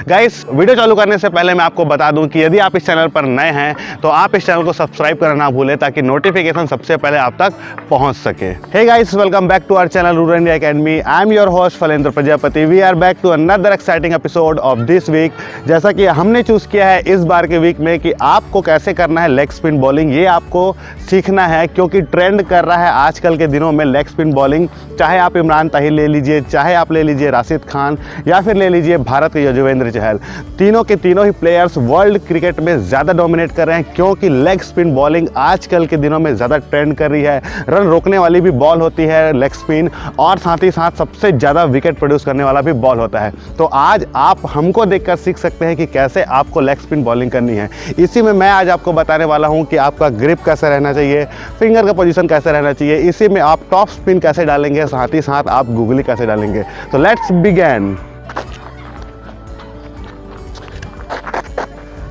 Guys, video चालू करने से पहले मैं आपको बता दूं कि यदि आप इस चैनल पर नए हैं तो आप इस चैनल को सब्सक्राइब करना ना भूलें ताकि नोटिफिकेशन सबसे पहले आप तक पहुंच सके। Hey guys, welcome back to our channel Rural India Academy. I am your host Phalendra Prajapati. We are back to another exciting episode of this week. जैसा कि हमने चूज किया है इस बार के वीक में कि आपको कैसे करना है लेग स्पिन बॉलिंग, ये आपको सीखना है क्योंकि ट्रेंड कर रहा है आजकल के दिनों में लेग स्पिन बॉलिंग। चाहे आप इमरान ताहिर ले लीजिए, चाहे आप ले लीजिए राशिद खान, या फिर ले लीजिए भारत के युजवेंद्र चहल, तीनों के तीनों ही प्लेयर्स वर्ल्ड क्रिकेट में ज़्यादा डोमिनेट कर रहे हैं क्योंकि लेग स्पिन बॉलिंग आजकल के दिनों में ज़्यादा ट्रेंड कर रही है। रन रोकने वाली भी बॉल होती है लेग स्पिन, और साथ ही साथ सबसे ज़्यादा विकेट प्रोड्यूस करने वाला भी बॉल होता है। तो आज आप हमको देखकर सीख सकते हैं कि कैसे आपको लेग स्पिन बॉलिंग करनी है। इसी में मैं आज आपको बताने वाला हूं कि आपका ग्रिप कैसे रहना चाहिए, फिंगर का पोजीशन कैसे रहना चाहिए, इसी में आप टॉप स्पिन कैसे डालेंगे, साथ ही साथ आप गूगली कैसे डालेंगे। तो लेट्स बिगिन।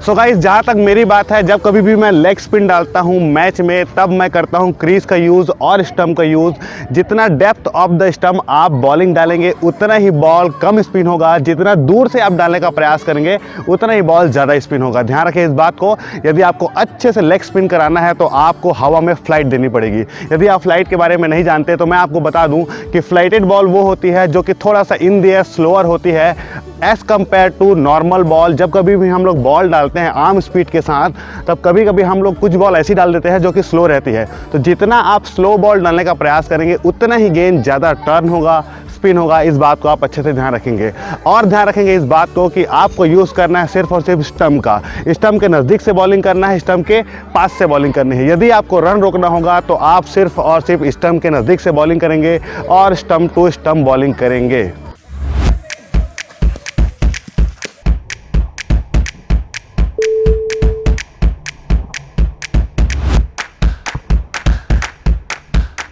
सो गाइस, जहाँ तक मेरी बात है, जब कभी भी मैं लेग स्पिन डालता हूँ मैच में, तब मैं करता हूँ क्रीज का यूज़ और स्टंप का यूज़। जितना डेप्थ ऑफ द स्टंप आप बॉलिंग डालेंगे उतना ही बॉल कम स्पिन होगा, जितना दूर से आप डालने का प्रयास करेंगे उतना ही बॉल ज़्यादा स्पिन होगा। ध्यान रखें इस बात को। यदि आपको अच्छे से लेग स्पिन कराना है तो आपको हवा में फ्लाइट देनी पड़ेगी। यदि आप फ्लाइट के बारे में नहीं जानते तो मैं आपको बता दूँ कि फ्लाइटेड बॉल वो होती है जो कि थोड़ा सा इन द एयर स्लोअर होती है as compare to normal ball. जब कभी भी हम लोग बॉल डालते हैं आर्म स्पीड के साथ, तब कभी कभी हम लोग कुछ बॉल ऐसी डाल देते हैं जो कि स्लो रहती है। तो जितना आप स्लो बॉल डालने का प्रयास करेंगे उतना ही गेंद ज़्यादा टर्न होगा, स्पिन होगा। इस बात को आप अच्छे से ध्यान रखेंगे, और ध्यान रखेंगे इस बात को कि आपको यूज़ करना है सिर्फ और सिर्फ स्टंप का। स्टंप के नज़दीक से बॉलिंग करना है, स्टंप के पास से बॉलिंग करनी है। यदि आपको रन रोकना होगा तो आप सिर्फ और सिर्फ स्टंप के नज़दीक से बॉलिंग करेंगे और स्टंप टू स्टंप बॉलिंग करेंगे।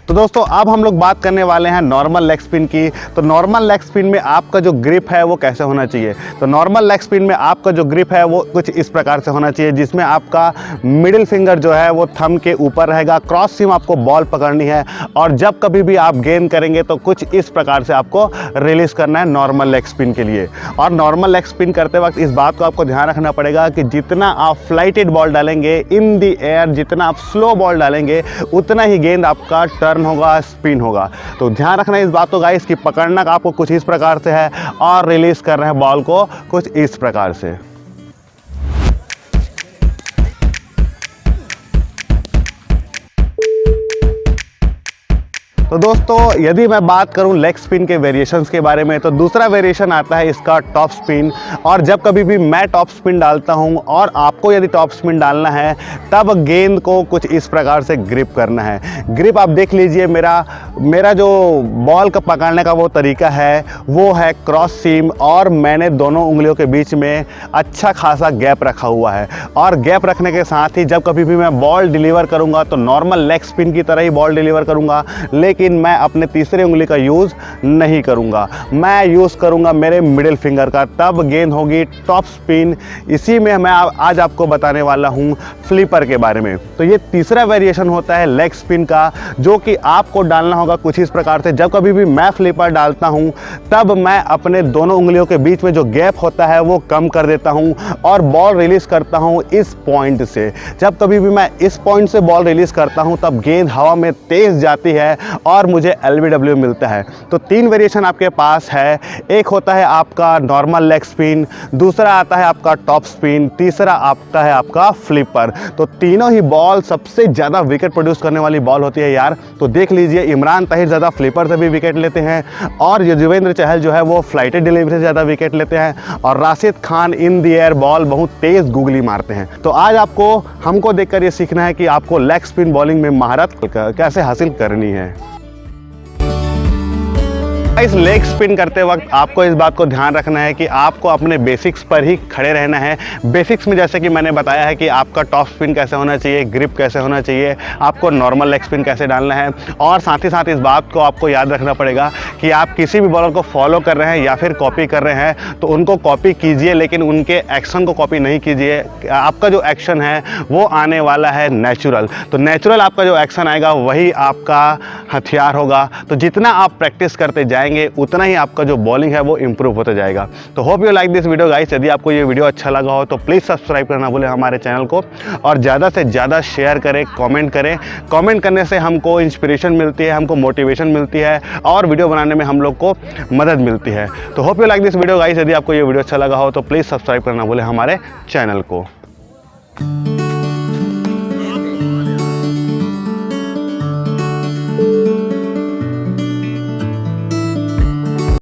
तो दोस्तों, अब हम लोग बात करने वाले हैं नॉर्मल लेग स्पिन की। तो नॉर्मल लेग स्पिन में आपका जो ग्रिप है वो कैसे होना चाहिए। तो नॉर्मल लेग स्पिन में आपका जो ग्रिप है वो कुछ इस प्रकार से होना चाहिए, जिसमें आपका मिडिल फिंगर जो है वो थंब के ऊपर रहेगा, क्रॉस सीम आपको बॉल पकड़नी है, और जब कभी भी आप गेंद करेंगे तो कुछ इस प्रकार से आपको रिलीज करना है नॉर्मल लेग स्पिन के लिए। और नॉर्मल लेग स्पिन करते वक्त इस बात को आपको ध्यान रखना पड़ेगा कि जितना आप फ्लाइटेड बॉल डालेंगे इन दी एयर, जितना आप स्लो बॉल डालेंगे उतना ही गेंद आपका टर्न होगा, स्पिन होगा। तो ध्यान रखना इस बात को गाइस कि पकड़ना आपको कुछ इस प्रकार से है और रिलीज कर रहे हैं बॉल को कुछ इस प्रकार से। तो दोस्तों, यदि मैं बात करूं लेग स्पिन के वेरिएशंस के बारे में, तो दूसरा वेरिएशन आता है इसका टॉप स्पिन। और जब कभी भी मैं टॉप स्पिन डालता हूं और आपको यदि टॉप स्पिन डालना है, तब गेंद को कुछ इस प्रकार से ग्रिप करना है। ग्रिप आप देख लीजिए, मेरा जो बॉल का पकड़ने का वो तरीका है वो है क्रॉस सीम, और मैंने दोनों उंगलियों के बीच में अच्छा खासा गैप रखा हुआ है। और गैप रखने के साथ ही जब कभी भी मैं बॉल डिलीवर करूँगा तो नॉर्मल लेग स्पिन की तरह ही बॉल डिलीवर करूँगा, लेकिन मैं अपने तीसरे उंगली का यूज़ नहीं करूंगा। मैं यूज़ करूंगा मेरे मिडिल फिंगर का, तब गेंद होगी टॉप स्पिन। इसी में मैं आज आपको बताने वाला हूं फ्लिपर के बारे में। तो ये तीसरा वेरिएशन होता है लेग स्पिन का, जो कि आपको डालना होगा कुछ इस प्रकार से। जब कभी भी मैं फ्लिपर डालता हूं तब मैं अपने दोनों उंगलियों के बीच में जो गैप होता है वो कम कर देता हूं और बॉल रिलीज करता हूं इस पॉइंट से। जब कभी भी मैं इस पॉइंट से बॉल रिलीज करता हूं तब गेंद हवा में तेज जाती है और मुझे LBW मिलता है। तो तीन वेरिएशन आपके पास है। एक होता है आपका नॉर्मल लेग स्पिन, दूसरा आता है आपका टॉप स्पिन, तीसरा आता है आपका फ्लिपर। तो तीनों ही बॉल सबसे ज़्यादा विकेट प्रोड्यूस करने वाली बॉल होती है यार। तो देख लीजिए, इमरान ताहिर ज़्यादा फ्लिपर से भी विकेट लेते हैं, और युजवेंद्र चहल जो है वो फ्लाइटेड डिलीवरी से ज़्यादा विकेट लेते हैं, और Rashid Khan in the air ball बहुत तेज़ गूगली मारते हैं। तो आज हमको देखकर ये सीखना है कि आपको लेग स्पिन बॉलिंग में महारत कैसे हासिल करनी है। इस लेग स्पिन करते वक्त आपको इस बात को ध्यान रखना है कि आपको अपने बेसिक्स पर ही खड़े रहना है। बेसिक्स में जैसे कि मैंने बताया है कि आपका टॉप स्पिन कैसे होना चाहिए, ग्रिप कैसे होना चाहिए, आपको नॉर्मल लेग स्पिन कैसे डालना है, और साथ ही साथ इस बात को आपको याद रखना पड़ेगा कि आप किसी भी बॉलर को फॉलो कर रहे हैं या फिर कॉपी कर रहे हैं तो उनको कॉपी कीजिए, लेकिन उनके एक्शन को कॉपी नहीं कीजिए। आपका जो एक्शन है वो आने वाला है नेचुरल। तो नेचुरल आपका जो एक्शन आएगा वही आपका हथियार होगा। तो जितना आप प्रैक्टिस करते जाएँ बढ़ाएंगे उतना ही आपका जो बॉलिंग है वो इंप्रूव होता जाएगा। तो hope you like this video guys. यदि आपको ये वीडियो अच्छा लगा हो तो प्लीज़ सब्सक्राइब करना भूलें हमारे चैनल को, और ज़्यादा से ज़्यादा शेयर करें, कमेंट करें। कमेंट करने से हमको इंस्पिरेशन मिलती है, हमको मोटिवेशन मिलती है और वीडियो बनाने में हम लोग को मदद मिलती है। तो hope you like this video guys. यदि आपको ये वीडियो अच्छा लगा हो तो प्लीज़ सब्सक्राइब करना भूलें हमारे चैनल को।